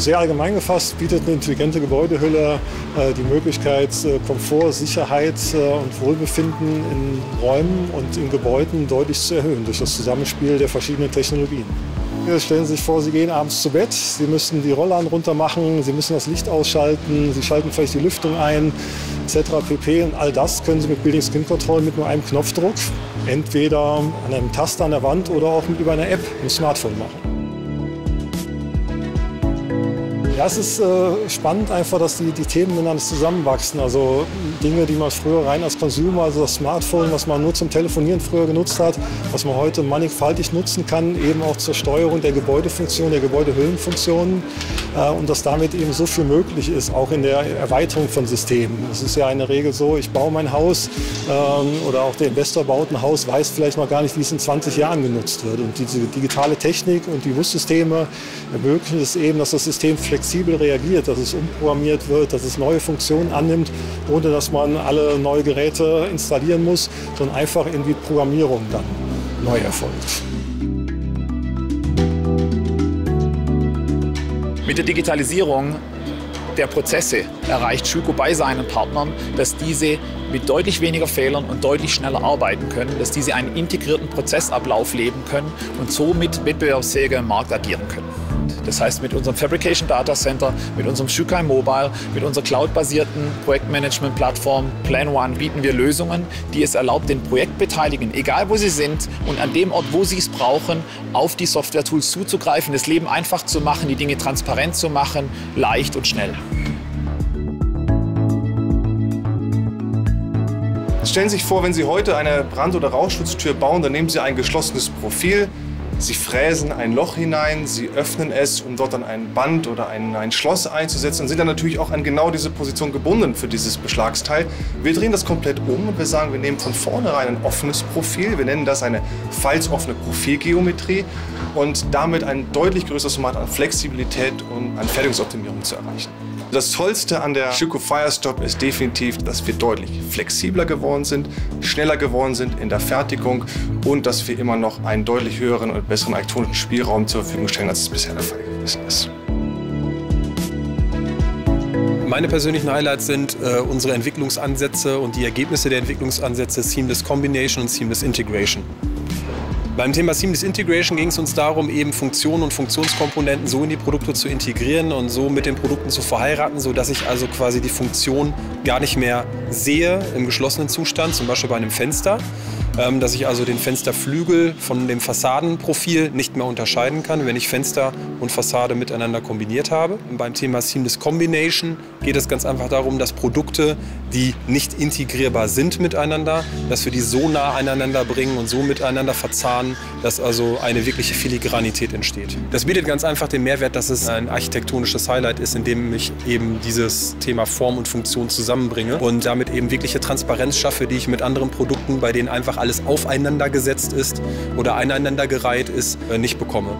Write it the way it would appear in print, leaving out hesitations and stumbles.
Sehr allgemein gefasst bietet eine intelligente Gebäudehülle die Möglichkeit, Komfort, Sicherheit und Wohlbefinden in Räumen und in Gebäuden deutlich zu erhöhen durch das Zusammenspiel der verschiedenen Technologien. Stellen Sie sich vor, Sie gehen abends zu Bett, Sie müssen die Rollladen runter machen, Sie müssen das Licht ausschalten, Sie schalten vielleicht die Lüftung ein, etc. pp. Und all das können Sie mit Building Skin Control mit nur einem Knopfdruck, entweder an einem Taster an der Wand oder auch über eine App im Smartphone machen. Ja, es ist spannend einfach, dass die Themen miteinander zusammenwachsen. Also Dinge, die man früher rein als Consumer, also das Smartphone, was man nur zum Telefonieren früher genutzt hat, was man heute mannigfaltig nutzen kann, eben auch zur Steuerung der Gebäudefunktion, der Gebäudehüllenfunktionen und dass damit eben so viel möglich ist, auch in der Erweiterung von Systemen. Es ist ja in der Regel so, ich baue mein Haus oder auch der Investor baut ein Haus, weiß vielleicht noch gar nicht, wie es in 20 Jahren genutzt wird. Und diese digitale Technik und die Bussysteme ermöglichen es eben, dass das System flexibel reagiert, dass es umprogrammiert wird, dass es neue Funktionen annimmt, ohne dass man alle neue Geräte installieren muss, sondern einfach in die Programmierung dann neu erfolgt. Mit der Digitalisierung der Prozesse erreicht Schüco bei seinen Partnern, dass diese mit deutlich weniger Fehlern und deutlich schneller arbeiten können, dass diese einen integrierten Prozessablauf leben können und somit wettbewerbsfähiger im Markt agieren können. Das heißt, mit unserem Fabrication Data Center, mit unserem Shukai Mobile, mit unserer cloudbasierten Projektmanagement-Plattform Plan One bieten wir Lösungen, die es erlaubt, den Projektbeteiligten, egal wo sie sind und an dem Ort, wo sie es brauchen, auf die Software-Tools zuzugreifen, das Leben einfach zu machen, die Dinge transparent zu machen, leicht und schnell. Stellen Sie sich vor, wenn Sie heute eine Brand- oder Rauchschutztür bauen, dann nehmen Sie ein geschlossenes Profil. Sie fräsen ein Loch hinein, Sie öffnen es, um dort dann ein Band oder ein Schloss einzusetzen und sind dann natürlich auch an genau diese Position gebunden für dieses Beschlagsteil. Wir drehen das komplett um und wir sagen, wir nehmen von vornherein ein offenes Profil. Wir nennen das eine falzoffene Profilgeometrie und damit ein deutlich größeres Format an Flexibilität und an Fertigungsoptimierung zu erreichen. Das Tollste an der Schüco Firestop ist definitiv, dass wir deutlich flexibler geworden sind, schneller geworden sind in der Fertigung und dass wir immer noch einen deutlich höheren und besseren architektonischen Spielraum zur Verfügung stellen, als es bisher der Fall gewesen ist. Meine persönlichen Highlights sind unsere Entwicklungsansätze und die Ergebnisse der Entwicklungsansätze Seamless Combination und Seamless Integration. Beim Thema Seamless Integration ging es uns darum, eben Funktionen und Funktionskomponenten so in die Produkte zu integrieren und so mit den Produkten zu verheiraten, sodass ich also quasi die Funktion gar nicht mehr sehe im geschlossenen Zustand, zum Beispiel bei einem Fenster, dass ich also den Fensterflügel von dem Fassadenprofil nicht mehr unterscheiden kann, wenn ich Fenster und Fassade miteinander kombiniert habe. Und beim Thema Seamless Combination geht es ganz einfach darum, dass Produkte, die nicht integrierbar sind miteinander, dass wir die so nah aneinander bringen und so miteinander verzahnen, dass also eine wirkliche Filigranität entsteht. Das bietet ganz einfach den Mehrwert, dass es ein architektonisches Highlight ist, in dem ich eben dieses Thema Form und Funktion zusammenbringe und damit eben wirkliche Transparenz schaffe, die ich mit anderen Produkten, bei denen einfach alles aufeinander gesetzt ist oder aneinandergereiht ist, nicht bekomme.